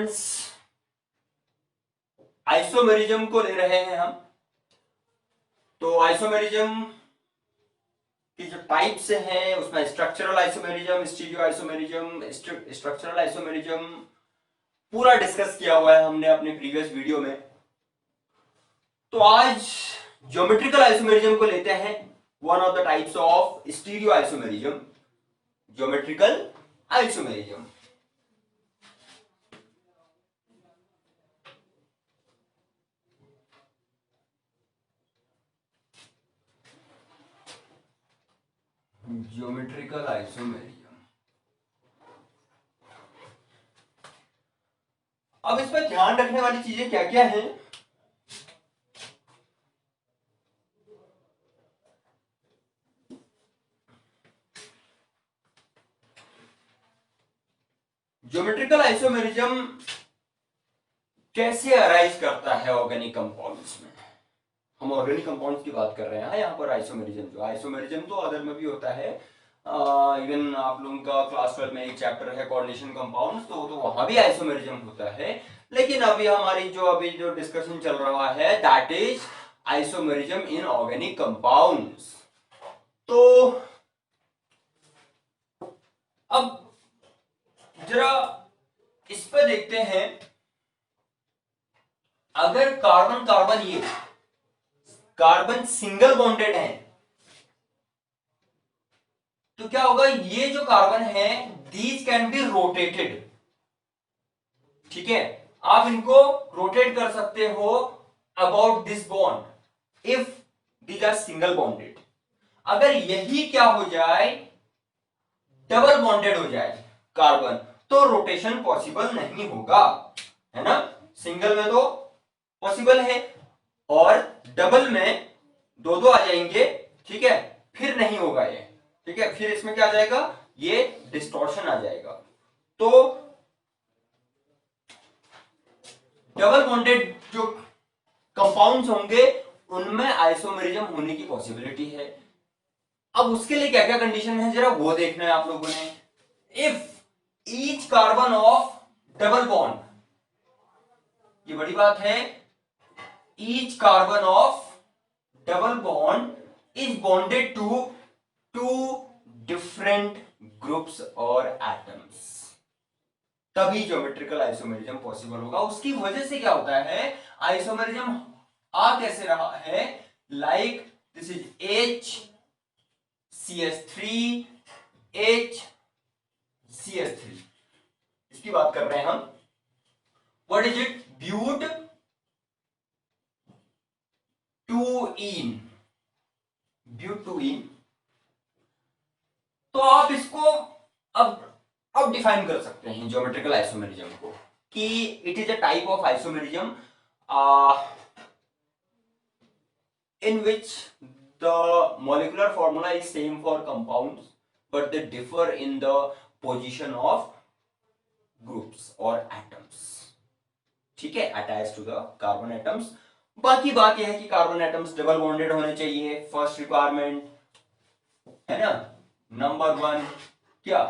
Students, isomerism को ले रहे हैं हम। तो आइसोमेरिज्म की जो टाइप्स हैं उसमें structural isomerism, stereo isomerism, structural isomerism पूरा डिस्कस किया हुआ है हमने अपने प्रीवियस वीडियो में। तो आज ज्योमेट्रिकल आइसोमेरिज्म को लेते हैं, one of the types of stereo isomerism, geometrical isomerism. Geometrical isomerism. अब इसमें ध्यान रखने वाली चीजें क्या क्या हैं? ज्योमेट्रिकल आइसोमेरिज्म कैसे अराइज करता है ऑर्गेनिक कंपाउंड्स में? हम ऑर्गेनिक कंपाउंड्स की बात कर रहे हैं यहाँ पर। आइसोमेरिज्म तो अदर में भी होता है। इवन आप लोगों का क्लास 12 में एक चैप्टर है कोऑर्डिनेशन कंपाउंड्स, तो वहां भी आइसोमेरिज्म होता है। लेकिन अभी हमारी जो डिस्कशन चल रहा है that is isomerism in organic compounds. तो अब जरा इस पर देखते हैं, अगर कार्बन कार्बन ये कार्बन सिंगल बॉन्डेड है तो क्या होगा? ये जो कार्बन है दीज कैन बी रोटेटेड। ठीक है, आप इनको रोटेट कर सकते हो about this bond if these are single bonded. अगर यही क्या हो जाए, डबल बॉन्डेड हो जाए कार्बन, तो रोटेशन पॉसिबल नहीं होगा, है ना। सिंगल में तो पॉसिबल है और डबल में दो दो आ जाएंगे, ठीक है, फिर नहीं होगा ये। ठीक है, फिर इसमें क्या आ जाएगा? ये डिस्टॉर्शन आ जाएगा। तो डबल बॉन्डेड जो कंपाउंड्स होंगे उनमें आइसोमेरिज्म होने की पॉसिबिलिटी है। अब उसके लिए क्या क्या कंडीशन है जरा वो देखना है आप लोगों ने। If each carbon of double bond, ये बड़ी बात है, each carbon of double bond is bonded to two different groups और एटम्स, तभी ज्योमेट्रिकल आइसोमेरिज्म पॉसिबल होगा। उसकी वजह से क्या होता है, आइसोमेरिज्म आ कैसे रहा है, like this is HCS3 HCS3, इसकी बात कर रहे हैं हम। What is it? ब्यूटूइन। तो आप इसको अब डिफाइन कर सकते हैं ज्योमेट्रिकल आइसोमेरिज्म को कि it is a type of isomerism in which the molecular formula is same for compounds but they differ in the position of groups or atoms, ठीक है, attached to the carbon atoms। बाकी बात यह है कि carbon atoms double bonded होने चाहिए, first requirement है ना। नंबर 1 क्या?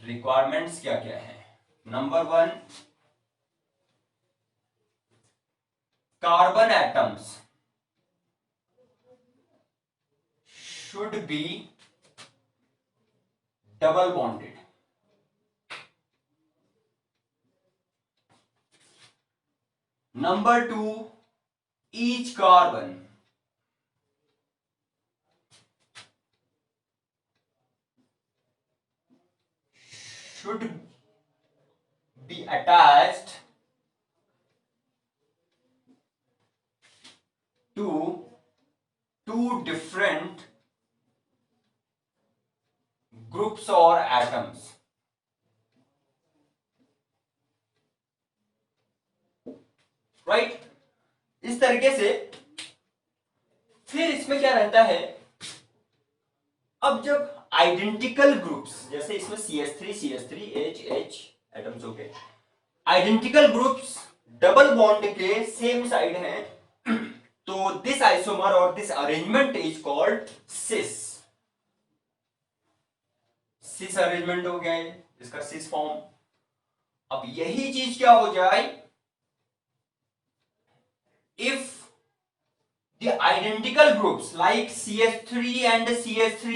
रिक्वायरमेंट्स क्या क्या है? Number 1, carbon atoms should be double bonded। Number 2, each carbon should be attached to two different groups or atoms। Right, इस तरीके से फिर इसमें क्या रहता है, अब जब आइडेंटिकल ग्रुप्स, जैसे इसमें CH3 H एटम्स हो गए, आइडेंटिकल ग्रुप्स डबल बॉन्ड के सेम साइड हैं, तो दिस आइसोमर और this arrangement is called cis. Cis arrangement हो गया है इसका सिस फॉर्म। अब यही चीज क्या हो जाए if the identical groups like CH3 and CH3,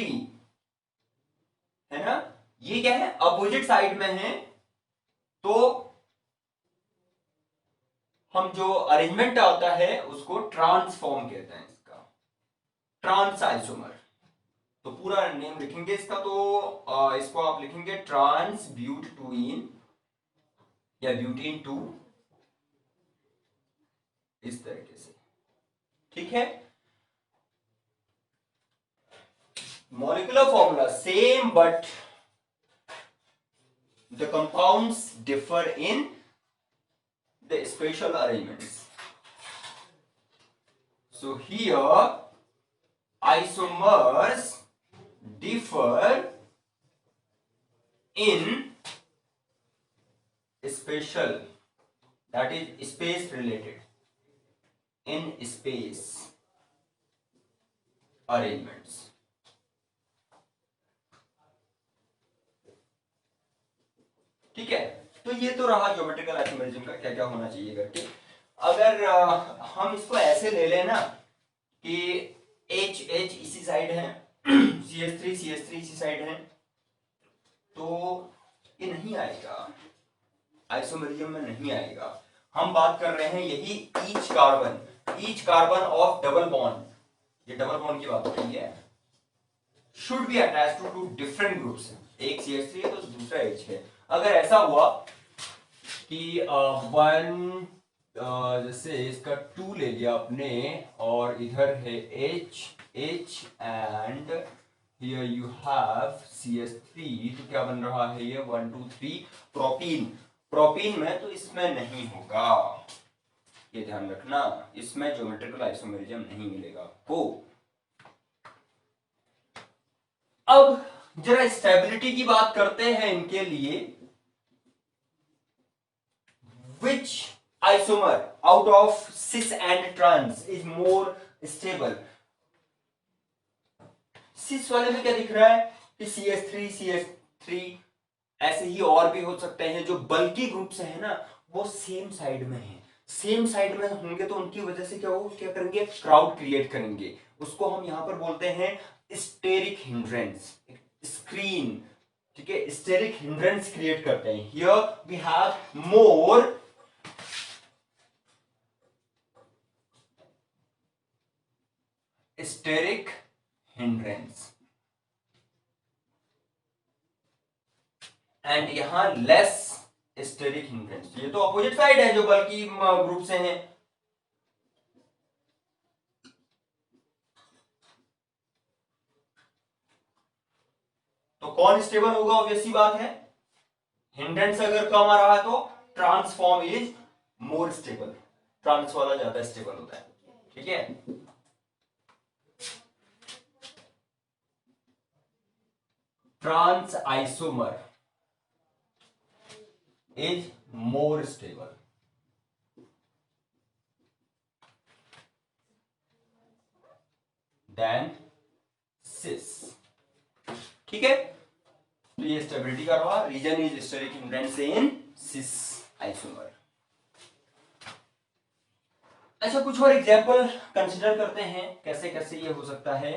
है ना, ये क्या है अपोजिट साइड में है, तो हम जो अरेंजमेंट होता है उसको ट्रांसफॉर्म कहते हैं, इसका ट्रांस आइसोमर। तो पूरा नेम लिखेंगे इसका, तो इसको आप लिखेंगे ट्रांस ब्यूटटूइन या ब्यूटीन 2, इस तरीके से, ठीक है। Molecular formula same but the compounds differ in the special arrangements. So here isomers differ in special, that is space related, in space arrangements। ठीक है, तो ये तो रहा ज्योमेट्रिकल आइसोमेरिज्म का क्या क्या होना चाहिए करके। अगर हम इसको ऐसे ले लें ना कि H H इसी साइड है, CH3 इसी साइड है, तो ये नहीं आएगा, आइसोमेरिज्म में नहीं आएगा। हम बात कर रहे हैं यही each carbon of double bond, ये डबल बॉन्ड की बात हो रही है, should be attached to different groups. एक CH3 है तो दूसरा H है। अगर ऐसा हुआ कि वन जैसे इसका 2 ले लिया आपने और इधर है H and here you have CH3, तो क्या बन रहा है ये 1 2 3 प्रोपीन में, तो इसमें नहीं होगा, ये ध्यान रखना, इसमें ज्योमेट्रिकल आइसोमेरिज्म नहीं मिलेगा आपको। अब जरा स्टेबिलिटी की बात करते हैं इनके लिए। Which isomer out of cis and trans is more stable? cis वाले में क्या दिख रहा है कि CH3 ऐसे ही और भी हो सकते हैं जो बल्कि ग्रुप से है ना, वो सेम साइड में है, सेम साइड में होंगे तो उनकी वजह से क्या होगा, क्या करेंगे, क्राउड क्रिएट करेंगे, उसको हम यहां पर बोलते हैं स्टेरिक हिंड्रेंस, स्क्रीन, ठीक है, स्टेरिक हिंड्रेंस क्रिएट करते हैं। Here we have more steric hindrance and यहां लेस स्टेरिक हिंड्रेंस। ये तो अपोजिट साइड है जो बल्कि ग्रुप से हैं। तो कौन स्टेबल होगा, ऑब्वियस सी बात है, हिंड्रेंस अगर कम आ रहा है तो trans form is more stable, trans वाला ज्यादा स्टेबल होता है, ठीक है। Trans isomer is more stable than cis, ठीक है। तो ये स्टेबिलिटी का रहा, reason is steric hindrance in cis isomer. अच्छा, कुछ और एग्जांपल कंसीडर करते हैं, कैसे कैसे ये हो सकता है।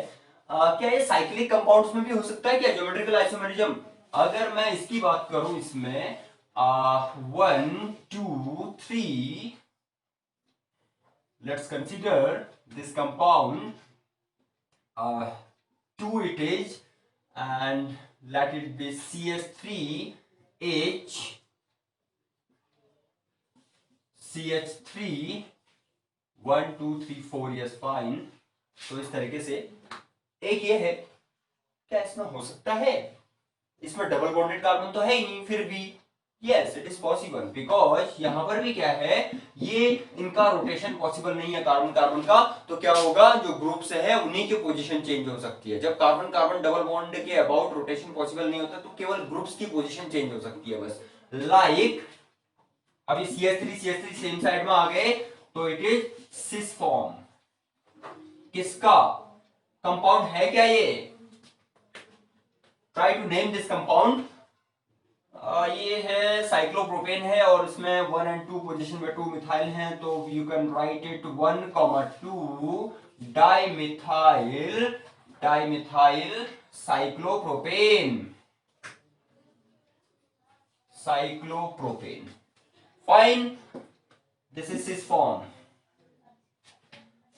क्या ये साइक्लिक कंपाउंड्स में भी हो सकता है क्या ज्योमेट्रिकल आइसोमेरिज्म? अगर मैं इसकी बात करूं, इसमें 1 2 3, let's consider this compound 2 it is, and let it be CH3H CH3 1 2 3 4, yes fine। तो इस तरीके से एक ये है, क्या इसमें हो सकता है, इसमें डबल बॉन्डेड कार्बन तो है ही नहीं, फिर भी yes it is possible, because यहां पर भी क्या है, ये इनका रोटेशन पॉसिबल नहीं है कार्बन कार्बन का, तो क्या होगा, जो ग्रुप से है उन्हीं की पोजीशन चेंज हो सकती है। जब कार्बन कार्बन डबल बॉन्ड के अबाउट रोटेशन पॉसिबल नहीं होता, तो केवल ग्रुप्स की पोजीशन चेंज हो सकती है बस। लाइक अभी CH3 सेम साइड में आ गए, तो इट इज सिस फॉर्म। किसका कंपाउंड है क्या ये, try to name this compound. ये है साइक्लोप्रोपेन है और इसमें 1 and 2 पोजीशन में 2 मिथाइल हैं, तो you can write it 1,2 dimethyl dimethyl cyclopropane cyclopropane. Fine, this is this form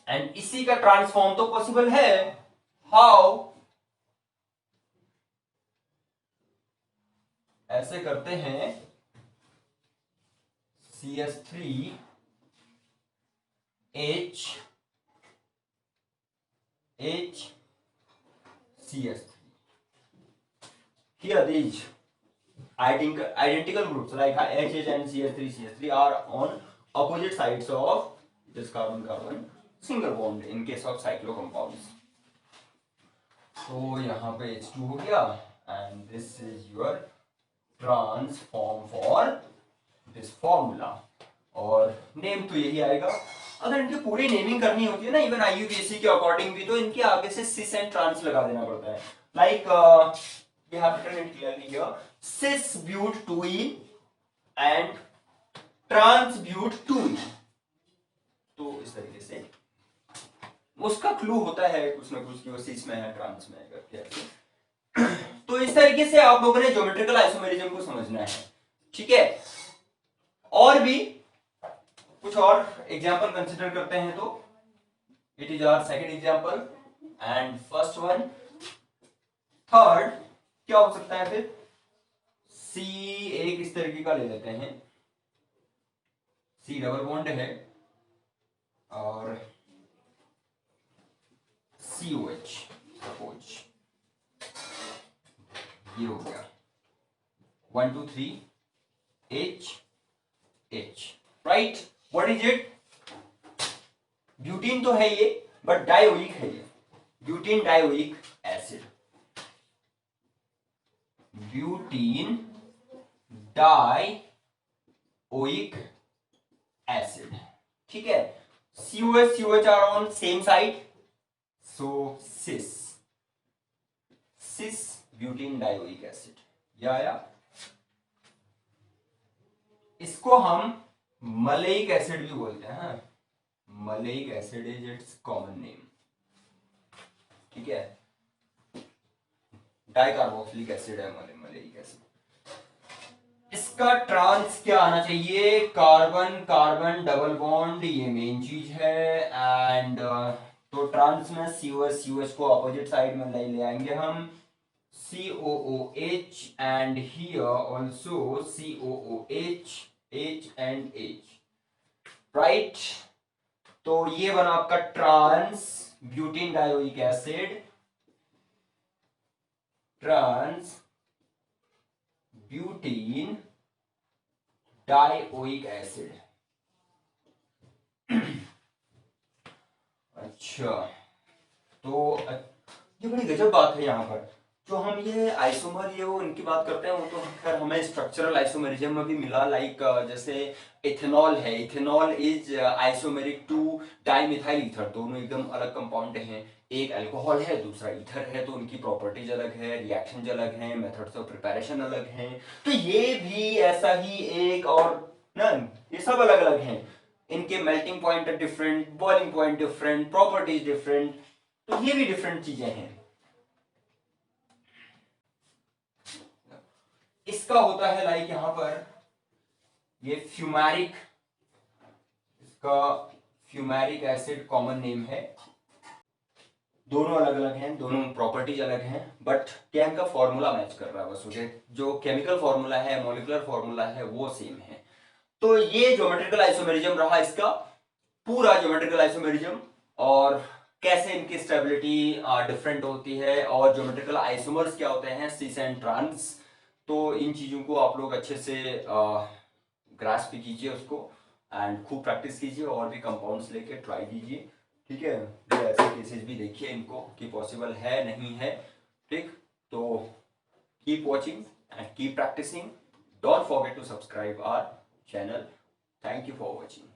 and इसी का ट्रांसफॉर्म तो पॉसिबल है। हाउ? ऐसे करते हैं CS3 H CS3. Here these identical groups like HH and CS3 are on opposite sides of this carbon-carbon single bond in case of cyclo compounds. तो यहाँ पे H2 हो गया and this is your transform for this formula और name तो यही आएगा। अगर इनकी पूरी नेमिंग करनी होती है ना इवन IUPAC के अकॉर्डिंग भी, तो इनके आगे से सिस एंड ट्रांस लगा देना पड़ता है। Like we have written it clearly here, cis but 2ene and trans but 2ene। तो इस तरीके से उसका क्लू होता है कुछ ना कुछ कि वो सिस में है ट्रांस में है करके। तो इस तरीके से आप लोगों ने ज्योमेट्रिकल आइसोमेरिज्म को समझना है, ठीक है। और भी कुछ और एग्जांपल कंसीडर करते हैं, तो it is our second example and first one. Third क्या हो सकता है फिर? सी एक इस तरीके का ले लेते हैं, सी डबल बॉन्ड है और COH सपोज ये हो गया 1 2 3 H H, right. What is it? Butene तो है ये बट डायोइक है ये, butene dioic acid, butene dioic acid, ठीक है। COH COH are on same side, so cis cis butene dioic acid, या इसको हम मलेइक एसिड भी बोलते हैं। Maleic acid is its common name, ठीक है। डाइकार्बोक्सिलिक एसिड है मलेइक एसिड। इसका ट्रांस क्या आना चाहिए? कार्बन कार्बन डबल बॉन्ड, ये मेन चीज है। एंड तो ट्रांस में COH COH को अपोजिट साइड में ले आएंगे हम, COOH and here also COOH H and H, right? तो ये बना आपका trans butene dioic acid, trans butene dioic acid. अच्छा, तो ये बड़ी गजब बात है यहाँ पर, जो हम ये आइसोमर ये वो इनकी बात करते हैं, वो तो खैर हमें स्ट्रक्चरल आइसोमेरिज्म में भी मिला। लाइक जैसे इथेनॉल है, ethanol is isomeric to dimethyl ether, दोनों एकदम अलग कंपाउंड हैं। एक अल्कोहल है दूसरा ईथर है, तो उनकी प्रॉपर्टीज अलग है, रिएक्शंस अलग हैं, मेथड्स ऑफ प्रिपरेशन अलग हैं। तो ये भी ऐसा ही एक और ना, ये सब अलग अलग हैं, इनके melting point different, boiling point different, properties different, तो ये भी डिफरेंट चीजें हैं। इसका होता है लाइक यहां पर ये फ्यूमेरिक, इसका फ्यूमेरिक एसिड कॉमन नेम है। दोनों अलग अलग हैं, दोनों प्रॉपर्टीज अलग हैं, बट क्या इनका फॉर्मूला मैच कर रहा है बस, उसे जो केमिकल फॉर्मूला है, मॉलिक्यूलर फॉर्मूला है, वो सेम है। तो ये ज्योमेट्रिकल आइसोमेरिज्म रहा इसका पूरा ज्योमेट्रिकल आइसोमेरिज्म, और कैसे इनकी स्टेबिलिटी डिफरेंट होती है, और ज्योमेट्रिकल आइसोमर्स क्या होते हैं, सिस एंड ट्रांस। तो इन चीजों को आप लोग अच्छे से ग्रास्प कीजिए उसको, एंड खूब प्रैक्टिस कीजिए, और भी कंपाउंड्स लेके ट्राई कीजिए, ठीक है। तो ऐसे केसेस भी देखिए इनको कि पॉसिबल है नहीं है, ठीक। तो keep watching and keep practising, don't forget to subscribe our channel. Thank you for watching.